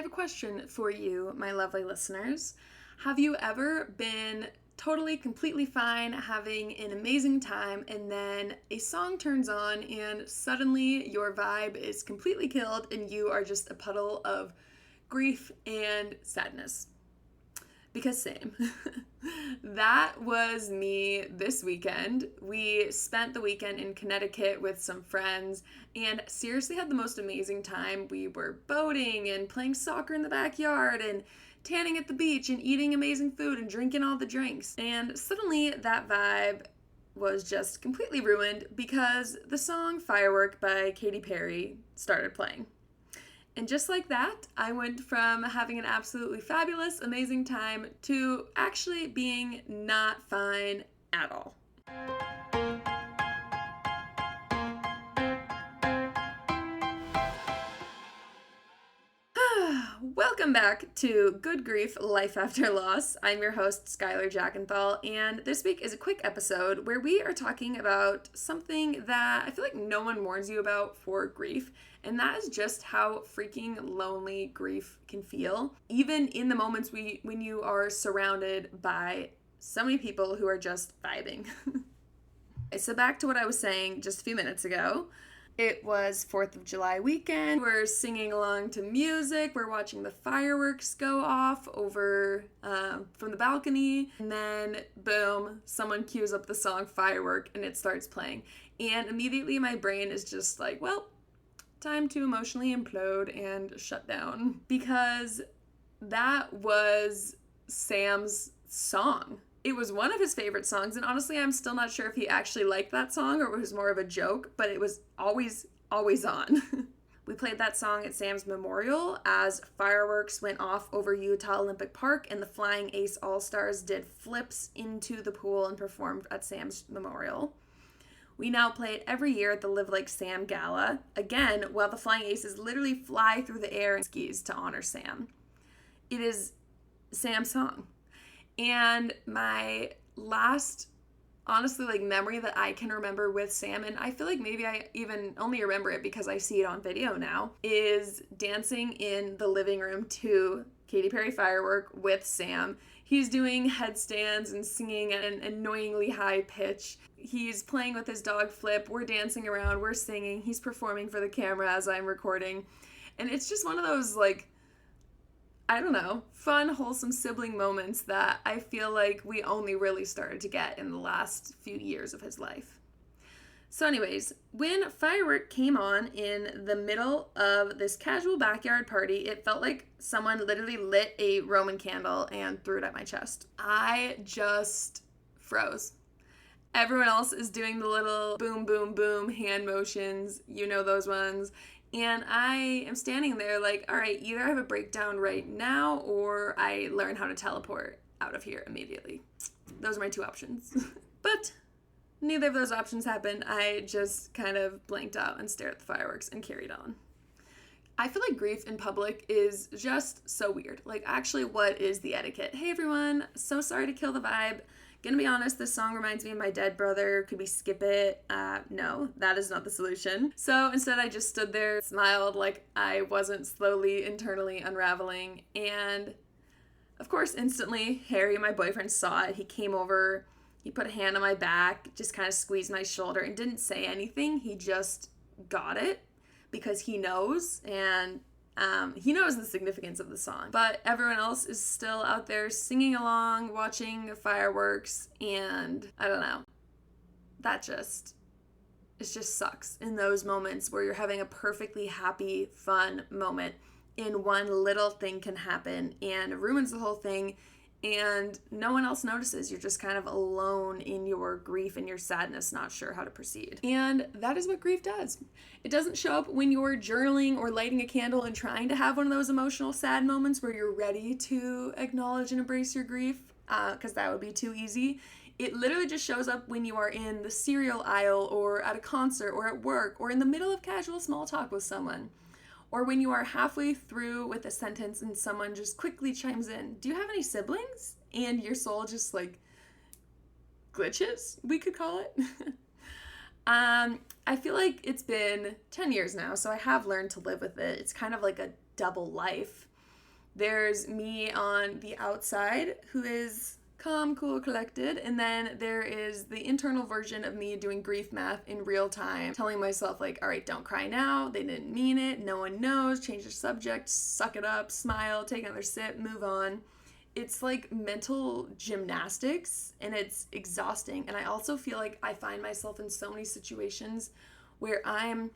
have a question for you, my lovely listeners. Have you ever been totally, completely fine, having an amazing time, and then a song turns on and suddenly your vibe is completely killed and you are just a puddle of grief and sadness? Because same. That was me this weekend. We spent the weekend in Connecticut with some friends and seriously had the most amazing time. We were boating and playing soccer in the backyard and tanning at the beach and eating amazing food and drinking all the drinks. And suddenly that vibe was just completely ruined because the song Firework by Katy Perry started playing. And just like that, I went from having an absolutely fabulous, amazing time to actually being not fine at all. Welcome back to Good Grief Life After Loss. I'm your host, Skylar Jackenthal, and this week is a quick episode where we are talking about something that I feel like no one warns you about for grief, and that is just how freaking lonely grief can feel, even in the moments when you are surrounded by so many people who are just vibing. So back to what I was saying just a few minutes ago. It was 4th of July weekend. We're singing along to music. We're watching the fireworks go off over from the balcony. And then, boom, someone cues up the song Firework and it starts playing. And immediately my brain is just like, well, time to emotionally implode and shut down. Because that was Sam's song. It was one of his favorite songs, and honestly, I'm still not sure if he actually liked that song or it was more of a joke, but it was always on. We played that song at Sam's memorial as fireworks went off over Utah Olympic Park and the Flying Ace All-Stars did flips into the pool and performed at Sam's memorial. We now play it every year at the Live Like Sam Gala, again, while the Flying Aces literally fly through the air in skis to honor Sam. It is Sam's song. And my last, honestly, memory that I can remember with Sam, and I feel like maybe I even only remember it because I see it on video now, is dancing in the living room to Katy Perry Firework with Sam. He's doing headstands and singing at an annoyingly high pitch. He's playing with his dog Flip. We're dancing around. We're singing. He's performing for the camera as I'm recording. And it's just one of those, I don't know, fun, wholesome sibling moments that I feel like we only really started to get in the last few years of his life. So anyways, when Firework came on in the middle of this casual backyard party, it felt like someone literally lit a Roman candle and threw it at my chest. I just froze. Everyone else is doing the little boom, boom, boom hand motions. You know those ones. And I am standing there like, all right, either I have a breakdown right now or I learn how to teleport out of here immediately. Those are my two options. But neither of those options happened. I just kind of blanked out and stared at the fireworks and carried on. I feel like grief in public is just so weird. Actually, what is the etiquette? Hey everyone, so sorry to kill the vibe. Gonna be honest, this song reminds me of my dead brother. Could we skip it? No, that is not the solution. So instead I just stood there, smiled like I wasn't slowly internally unraveling. And of course, instantly, Harry, my boyfriend, saw it. He came over, he put a hand on my back, just kind of squeezed my shoulder and didn't say anything. He just got it because he knows, and he knows the significance of the song, but everyone else is still out there singing along, watching fireworks, and I don't know. It just sucks in those moments where you're having a perfectly happy, fun moment and one little thing can happen and ruins the whole thing and no one else notices. You're just kind of alone in your grief and your sadness, not sure how to proceed. And that is what grief does. It doesn't show up when you're journaling or lighting a candle and trying to have one of those emotional sad moments where you're ready to acknowledge and embrace your grief, because that would be too easy. It literally just shows up when you are in the cereal aisle or at a concert or at work or in the middle of casual small talk with someone. Or when you are halfway through with a sentence and someone just quickly chimes in, do you have any siblings? And your soul just glitches, we could call it. I feel like it's been 10 years now, so I have learned to live with it. It's kind of like a double life. There's me on the outside who is calm, cool, collected, and then there is the internal version of me doing grief math in real time, telling myself like, all right, don't cry now, they didn't mean it, no one knows, change the subject, suck it up, smile, take another sip, move on. It's like mental gymnastics and it's exhausting. And I also feel like I find myself in so many situations where I'm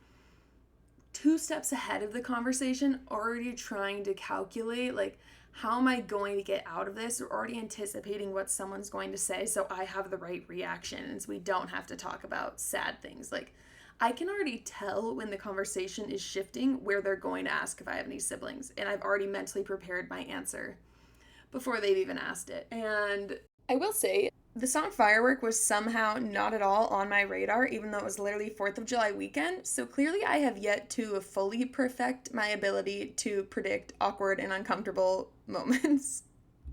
2 steps ahead of the conversation, already trying to calculate like, how am I going to get out of this, or already anticipating what someone's going to say so I have the right reaction and so we don't have to talk about sad things. Like, I can already tell when the conversation is shifting where they're going to ask if I have any siblings, and I've already mentally prepared my answer before they've even asked it. And I will say, the song Firework was somehow not at all on my radar, even though it was literally 4th of July weekend. So clearly I have yet to fully perfect my ability to predict awkward and uncomfortable moments.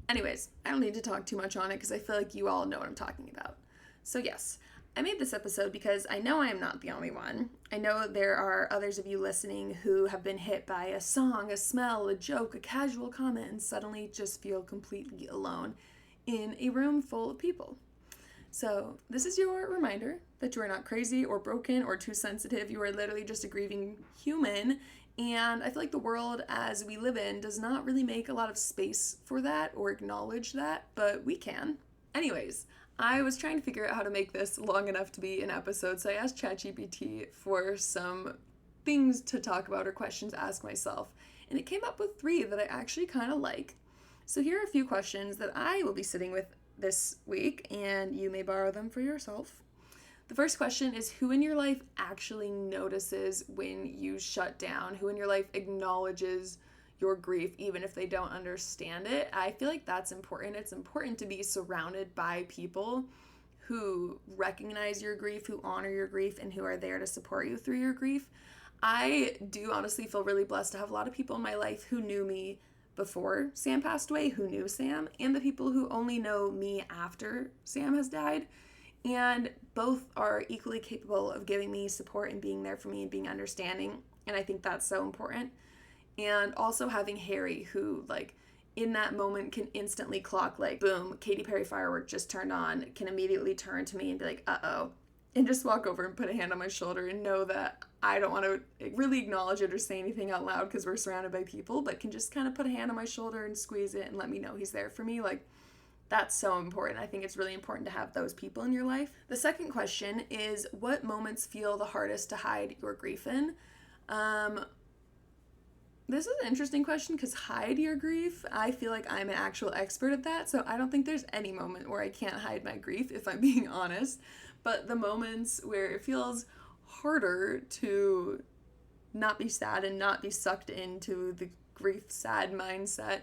Anyways, I don't need to talk too much on it because I feel like you all know what I'm talking about. So yes, I made this episode because I know I am not the only one. I know there are others of you listening who have been hit by a song, a smell, a joke, a casual comment, and suddenly just feel completely alone in a room full of people. So this is your reminder that you are not crazy or broken or too sensitive. You are literally just a grieving human. And I feel like the world as we live in does not really make a lot of space for that or acknowledge that, but we can. Anyways, I was trying to figure out how to make this long enough to be an episode, so I asked ChatGPT for some things to talk about or questions to ask myself. And it came up with 3 that I actually kind of like. So here are a few questions that I will be sitting with this week, and you may borrow them for yourself. The first question is, who in your life actually notices when you shut down? Who in your life acknowledges your grief, even if they don't understand it? I feel like that's important. It's important to be surrounded by people who recognize your grief, who honor your grief, and who are there to support you through your grief. I do honestly feel really blessed to have a lot of people in my life who knew me before Sam passed away, who knew Sam, and the people who only know me after Sam has died. And both are equally capable of giving me support and being there for me and being understanding. And I think that's so important. And also having Harry, who like in that moment can instantly clock like, boom, Katy Perry Firework just turned on, can immediately turn to me and be like, uh-oh, and just walk over and put a hand on my shoulder and know that I don't want to really acknowledge it or say anything out loud because we're surrounded by people, but can just kind of put a hand on my shoulder and squeeze it and let me know he's there for me. Like, that's so important. I think it's really important to have those people in your life. The second question is, what moments feel the hardest to hide your grief in? This is an interesting question because hide your grief, I feel like I'm an actual expert at that, so I don't think there's any moment where I can't hide my grief, if I'm being honest. But the moments where it feels harder to not be sad and not be sucked into the grief sad mindset,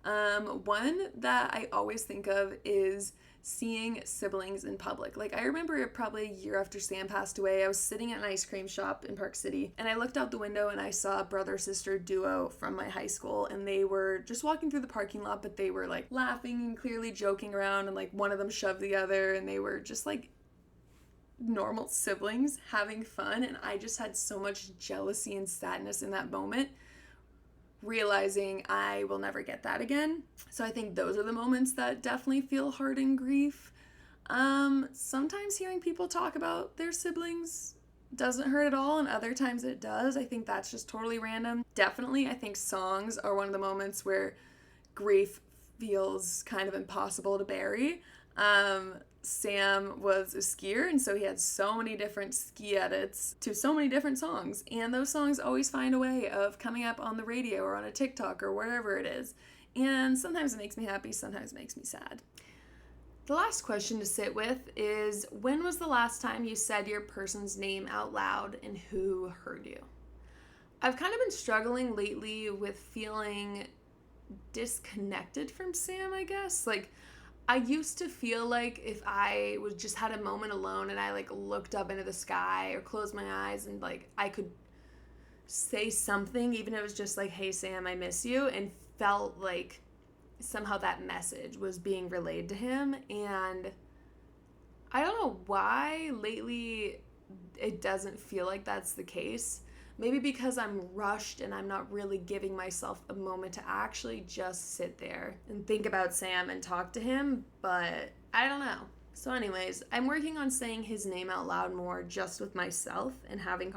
one that I always think of is seeing siblings in public. Like, I remember probably a year after Sam passed away, I was sitting at an ice cream shop in Park City, and I looked out the window and I saw a brother-sister duo from my high school, and they were just walking through the parking lot, but they were like laughing and clearly joking around, and like one of them shoved the other, and they were just like normal siblings having fun. And I just had so much jealousy and sadness in that moment, realizing I will never get that again. So I think those are the moments that definitely feel hard in grief. Sometimes hearing people talk about their siblings doesn't hurt at all, and other times it does. I think that's just totally random. Definitely, I think songs are one of the moments where grief feels kind of impossible to bury. Sam was a skier, and so he had so many different ski edits to so many different songs, and those songs always find a way of coming up on the radio or on a TikTok or wherever it is, and sometimes it makes me happy, sometimes it makes me sad. The last question to sit with is, when was the last time you said your person's name out loud and who heard you? I've kind of been struggling lately with feeling disconnected from Sam, I guess. Like, I used to feel like if I was just had a moment alone and I like looked up into the sky or closed my eyes and like I could say something, even if it was just like, hey Sam, I miss you, and felt like somehow that message was being relayed to him. And I don't know why lately it doesn't feel like that's the case. Maybe because I'm rushed and I'm not really giving myself a moment to actually just sit there and think about Sam and talk to him, but I don't know. So anyways, I'm working on saying his name out loud more just with myself and having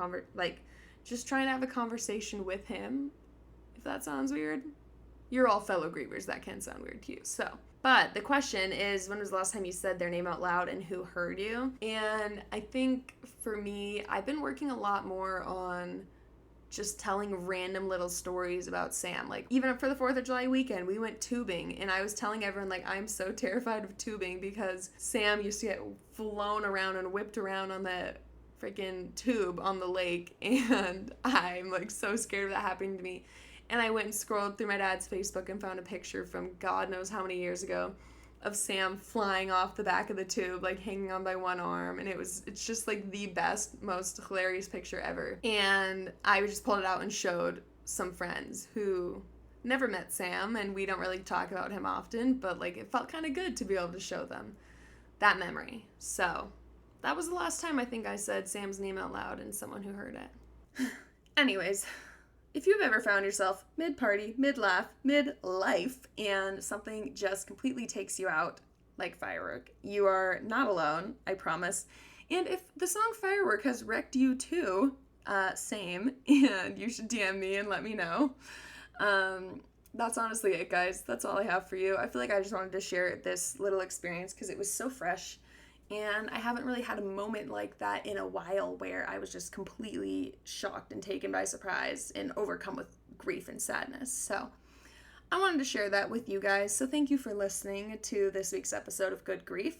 just trying to have a conversation with him, if that sounds weird. You're all fellow grievers, that can sound weird to you, so. But the question is, when was the last time you said their name out loud and who heard you? And I think for me, I've been working a lot more on just telling random little stories about Sam. Like, even for the 4th of July weekend, we went tubing, and I was telling everyone, like, I'm so terrified of tubing because Sam used to get flown around and whipped around on the freaking tube on the lake, and I'm, like, so scared of that happening to me. And I went and scrolled through my dad's Facebook and found a picture from God knows how many years ago of Sam flying off the back of the tube, like hanging on by one arm, and it's just like the best, most hilarious picture ever. And I just pulled it out and showed some friends who never met Sam, and we don't really talk about him often, but like it felt kind of good to be able to show them that memory. So that was the last time I think I said Sam's name out loud and someone who heard it. Anyways, if you've ever found yourself mid-party, mid-laugh, mid-life, and something just completely takes you out, like Firework, you are not alone, I promise. And if the song Firework has wrecked you too, same, and you should DM me and let me know. That's honestly it, guys. That's all I have for you. I feel like I just wanted to share this little experience because it was so fresh. And I haven't really had a moment like that in a while where I was just completely shocked and taken by surprise and overcome with grief and sadness. So I wanted to share that with you guys. So thank you for listening to this week's episode of Good Grief.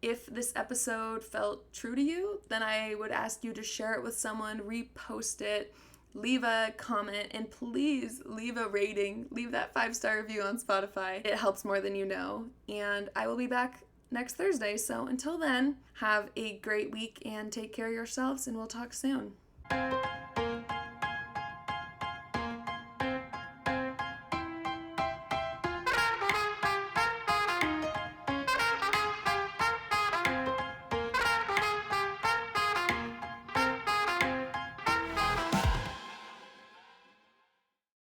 If this episode felt true to you, then I would ask you to share it with someone, repost it, leave a comment, and please leave a rating. Leave that 5-star review on Spotify. It helps more than you know. And I will be back next Thursday. So until then, have a great week and take care of yourselves, and we'll talk soon.